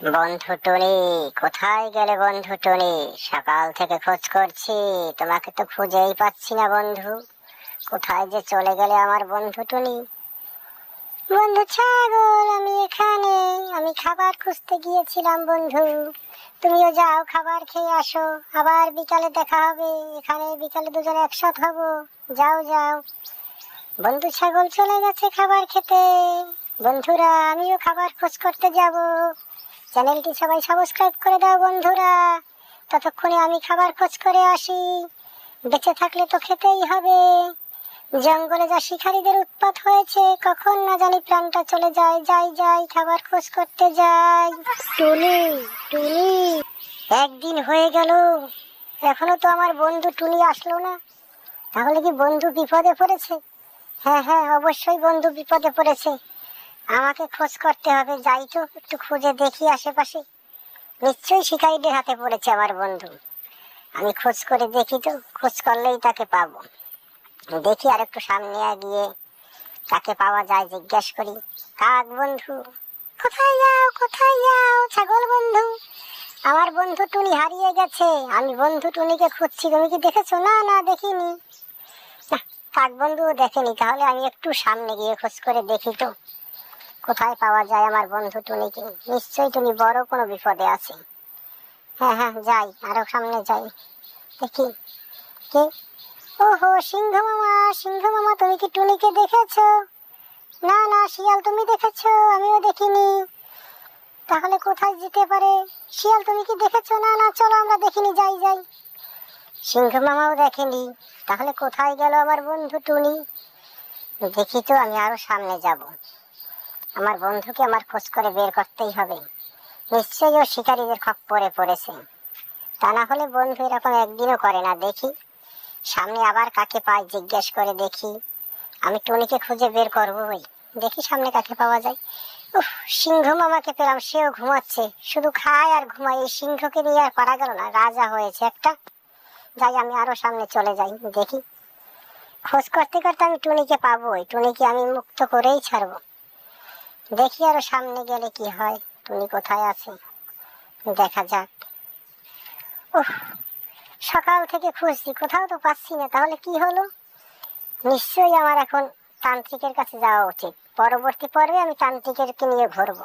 বন্ধু টুনি, কোথায় গেলে বন্ধু টুনি? সকাল থেকে খোঁজ করছি, তোমাকে তো খুঁজেই পাচ্ছি না বন্ধু। কোথায় যে চলে গেলে আমার বন্ধু টুনি? বন্ধু ছাগল, আমি এখানে। আমি খাবার খুঁজতে গিয়েছিলাম বন্ধু। তুমিও যাও, খাবার খেয়ে আসো। আবার বিকালে দেখা হবে এখানে, বিকালে দুজনে একসাথে হব। যাও যাও। বন্ধু ছাগল চলে গেছে খাবার খেতে। বন্ধুরা, আমিও খাবার খোঁজ করতে যাব। চ্যানেলটি সবাই সাবস্ক্রাইব করে দাও বন্ধুরা। ততক্ষণে আমি খাবার খোঁজ করে আসি। বেঁচে থাকলে তো খেতেই হবে। জঙ্গলে যা শিকারীদের উৎপাত হয়েছে, কখন না জানি প্রাণটা চলে যায়। যাই যাই, খাবার খোঁজ করতে যাই। টুনি, টুনি, একদিন হয়ে গেল, এখনো তো আমার বন্ধু টুনি আসলো না। তাহলে কি বন্ধু বিপদে পড়েছে? হ্যাঁ হ্যাঁ, অবশ্যই বন্ধু বিপদে পড়েছে। আমাকে খোঁজ করতে হবে। যাই তো, একটু খুঁজে দেখি আশেপাশে। নিশ্চয়ই শিকারীদের হাতে পড়েছে আমার বন্ধু। আমি খোঁজ করে দেখি তো, খোঁজ করলেই তাকে পাবো। দেখি আর একটু সামনে গিয়ে কাকে পাওয়া যায় জিজ্ঞেস করি। কাক বন্ধু, কোথায় যাও, কোথায় যাও? ছাগল বন্ধু, আমার বন্ধু টুনি হারিয়ে গেছে। আমি বন্ধু টুনিকে খুঁজছি, তুমি কি দেখেছো? না না, দেখিনি। কাক বন্ধুও দেখেনি। তাহলে আমি একটু সামনে গিয়ে খোঁজ করে দেখি তো, কোথায় পাওয়া যায় আমার বন্ধু টুনিকে। নিশ্চয়ই টুনি বড় কোনো বিপদে আছে। হ্যাঁ হ্যাঁ, যাই, আরো সামনে যাই, দেখি কে। ওহো, সিংহ মামা, সিংহ মামা, তুমি কি টুনিকে দেখেছো? না না শিয়াল, তুমি দেখেছো? আমিও দেখিনি। তাহলে কোথায় যেতে পারে? শিয়াল, তুমি কি দেখেছো? না না, চলো আমরা দেখিনি, যাই যাই। সিংহ মামাও দেখেনি। তাহলে কোথায় গেল আমার বন্ধু টুনি? দেখি তো, আমি আরো সামনে যাব। আমার বন্ধুকে আমার খোঁজ করে বের করতেই হবে। নিশ্চয়ই ও শিকারীদের খপ্পরে পড়েছে। তা না হলে বন্ধু এরকম একদিনও করে না। দেখি সামনে আবার কাকে পাই জিজ্ঞেস করে দেখি। আমি টুনিকে খুঁজে বের করবোই। দেখি সামনে কাকে পাওয়া যায়। উফ, সিংহ মামাকে পেলাম। সেও ঘুমাচ্ছে, শুধু খায় আর ঘুমায়। এই সিংহকে নিয়ে আর পারা গেল না, রাজা হয়েছে একটা। যাই, আমি আরো সামনে চলে যাই, দেখি। খোঁজ করতে করতে আমি টুনিকে পাবোই। টুনিকে আমি মুক্ত করেই ছাড়বো। দেখি আরো সামনে গেলে কি হয়, টুনি কোথায় আছে দেখা যাক। উফ, সকাল থেকে খুঁজছি, কোথাও তো পাচ্ছি না। তাহলে কি হলো? নিশ্চয়ই আমার এখন তান্ত্রিকের কাছে যাওয়া উচিত। পরবর্তী পর্বে আমি তান্ত্রিকেরকে নিয়ে ঘুরবো।